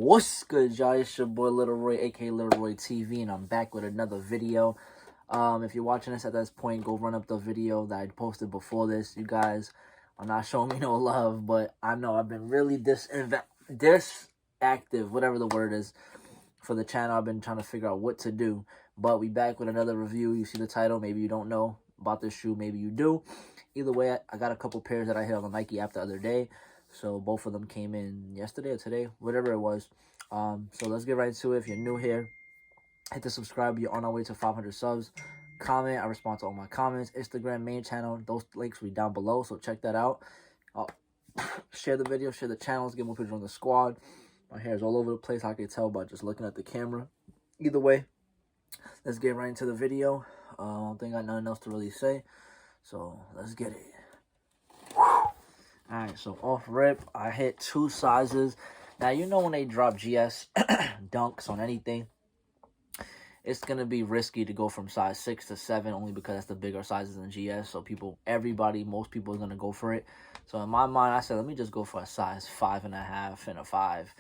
What's good, y'all? It's your boy Little Roy, aka Little Roy TV, and I'm back with another video. If you're watching this at this point, go run up the video that I posted before this. You guys are not showing me no love, but I know I've been really disactive, whatever the word is, for the channel. I've been trying to figure out what to do, but we back with another review. You see the title. Maybe you don't know about this shoe. Maybe you do. Either way, I got a couple pairs that I hit on the Nike app the other day. So both of them came in yesterday or today, whatever it was. So let's get right into it. If you're new here, hit the subscribe. You're on our way to 500 subs. Comment. I respond to all my comments. Instagram, main channel. Those links will be down below, so check that out. Share the video, share the channels, get more pictures on the squad. My hair is all over the place. I can tell by just looking at the camera. Either way, let's get right into the video. I don't think I got nothing else to really say. So let's get it. Alright, so off rip, I hit 2 sizes. Now, you know when they drop GS dunks on anything, it's going to be risky to go from size 6 to 7 only because that's the bigger sizes in GS. So most people are going to go for it. So in my mind, I said, let me just go for a size 5.5 and a 5.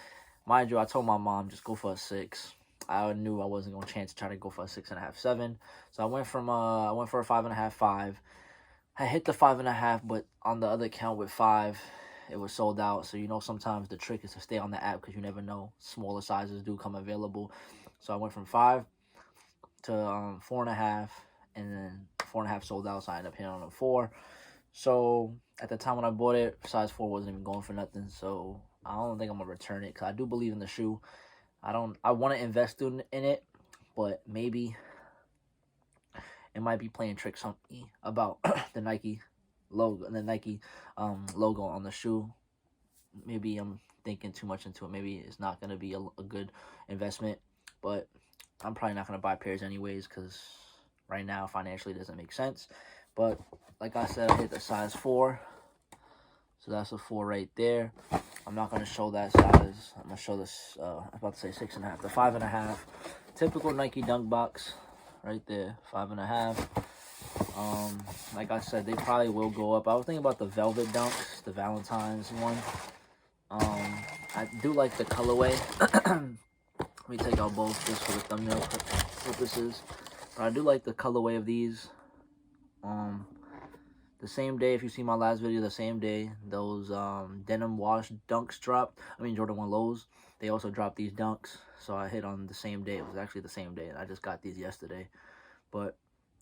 Mind you, I told my mom, just go for a 6. I knew I wasn't going to chance to try to go for a 6.5, 7. So I went for a 5.5, 5. I hit the 5.5, but on the other count with 5, it was sold out. So, you know, sometimes the trick is to stay on the app because you never know. Smaller sizes do come available. So I went from 5 to 4.5, and then 4.5 sold out. So I ended up hitting on a 4. So at the time when I bought it, size 4 wasn't even going for nothing. So I don't think I'm going to return it because I do believe in the shoe. I want to invest in it, but maybe it might be playing tricks on me about the Nike logo and the Nike logo on the shoe. Maybe I'm thinking too much into it. Maybe it's not going to be a good investment, but I'm probably not going to buy pairs anyways because right now financially it doesn't make sense. But like I said, I hit the size 4. So that's a 4 right there. I'm not going to show that size. I'm going to show this, I was about to say 6.5, the 5.5. Typical Nike dunk box. Right there, 5.5. Like I said, they probably will go up. I was thinking about the velvet dunks, the Valentine's one. I do like the colorway. Let me take out both just for the thumbnail purposes. But I do like the colorway of these. The same day, if you see my last video, the same day those denim wash dunks dropped. I mean Jordan 1 lows. They also dropped these dunks. So I hit on the same day. It was actually the same day. And I just got these yesterday. But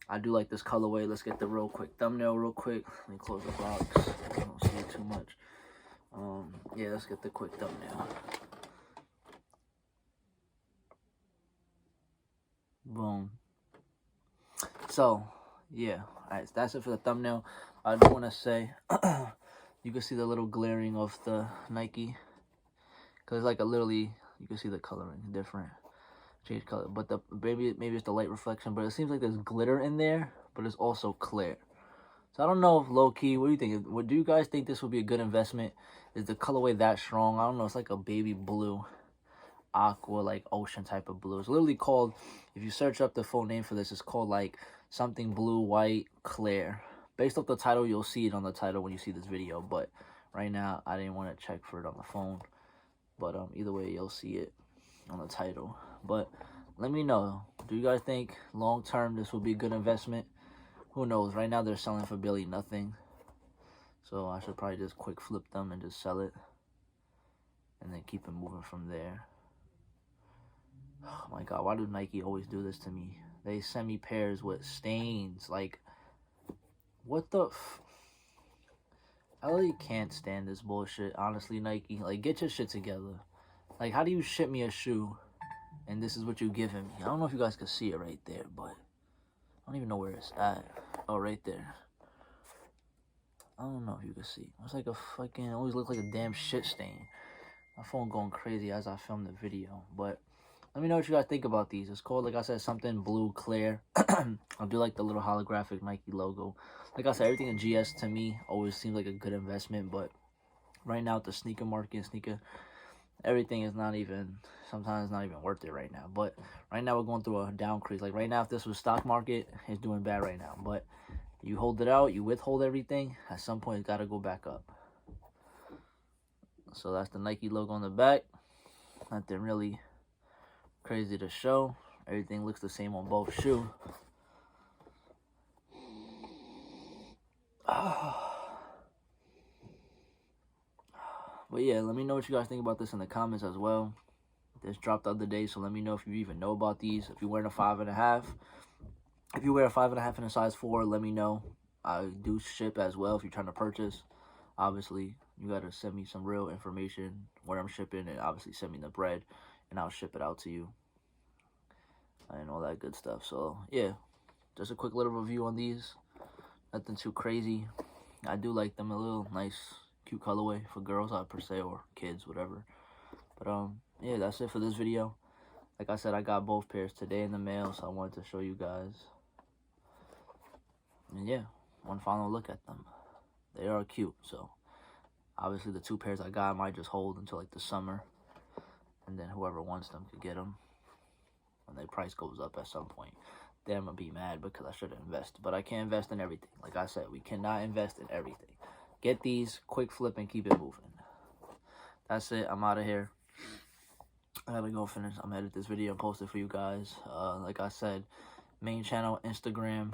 I do like this colorway. Let's get the real quick thumbnail real quick. Let me close the box. I don't see it too much. Yeah, let's get the quick thumbnail. Boom. So, yeah. Alright, so that's it for the thumbnail. I do want to say, you can see the little glaring of the Nike. Because it's like literally, you can see the coloring different. Change color. But maybe it's the light reflection. But it seems like there's glitter in there. But it's also clear. So I don't know if low-key, what do you think? Do you guys think this would be a good investment? Is the colorway that strong? I don't know. It's like a baby blue. Aqua, like ocean type of blue. It's literally called, if you search up the full name for this, it's called like something blue, white, clear. Based off the title, you'll see it on the title when you see this video. But right now, I didn't want to check for it on the phone. But either way, you'll see it on the title. But let me know. Do you guys think long term this would be a good investment? Who knows? Right now, they're selling for barely nothing. So I should probably just quick flip them and just sell it. And then keep it moving from there. Oh my God, why do Nike always do this to me? They send me pairs with stains. Like, what the I really can't stand this bullshit, honestly, Nike. Like, get your shit together. Like, how do you ship me a shoe and this is what you giving me? I don't know if you guys can see it right there, but I don't even know where it's at. Oh, right there. I don't know if you can see. It's like a fucking, always look like a damn shit stain. My phone going crazy as I film the video, but let me know what you guys think about these. It's called, like I said, something blue clear. I do like the little holographic Nike logo. Like I said, everything in GS to me always seems like a good investment. But right now, with the sneaker market, everything is not even, sometimes not even worth it right now. But right now, we're going through a down crease. Like right now, if this was stock market, it's doing bad right now. But you hold it out, you withhold everything. At some point, it's got to go back up. So that's the Nike logo on the back. Nothing really crazy to show. Everything looks the same on both shoes. But yeah, let me know what you guys think about this in the comments as well. This dropped the other day, so let me know if you even know about these. If you're wearing a 5.5, if you wear a 5.5 in a size 4, let me know. I do ship as well if you're trying to purchase. Obviously, you gotta send me some real information where I'm shipping, and obviously send me the bread, and I'll ship it out to you and all that good stuff. So yeah, just a quick little review on these. Nothing too crazy. I do like them, a little nice, cute colorway for girls, per se, or kids, whatever. But yeah, that's it for this video. Like I said, I got both pairs today in the mail, so I wanted to show you guys. And yeah, one final look at them. They are cute, so obviously the 2 pairs I got I might just hold until like the summer, and then whoever wants them could get them when their price goes up at some point. Then I'm gonna be mad because I should have invested, but I can't invest in everything. Like I said, we cannot invest in everything. Get these, quick flip, and keep it moving. That's it. I'm out of here. I gotta go finish. I'm gonna edit this video and post it for you guys. Like I said, main channel, Instagram.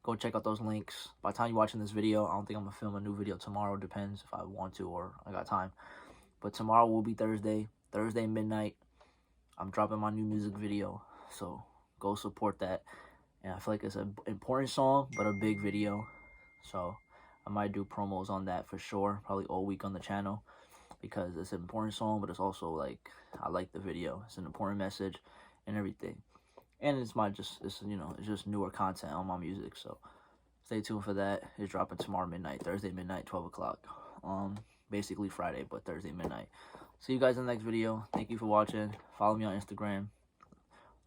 Go check out those links. By the time you're watching this video, I don't think I'm gonna film a new video tomorrow. Depends if I want to or I got time. But tomorrow will be Thursday midnight. I'm dropping my new music video, so go support that. And I feel like it's an important song, but a big video, so I might do promos on that for sure, probably all week on the channel, because it's an important song, but it's also like, I like the video. It's an important message and everything. And it's just newer content on my music, so stay tuned for that. It's dropping tomorrow midnight, Thursday midnight, 12 o'clock. Basically Friday, but Thursday midnight. See you guys in the next video. Thank you for watching. Follow me on Instagram.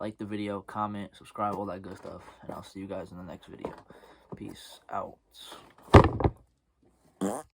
Like the video, comment, subscribe, all that good stuff. And I'll see you guys in the next video. Peace out.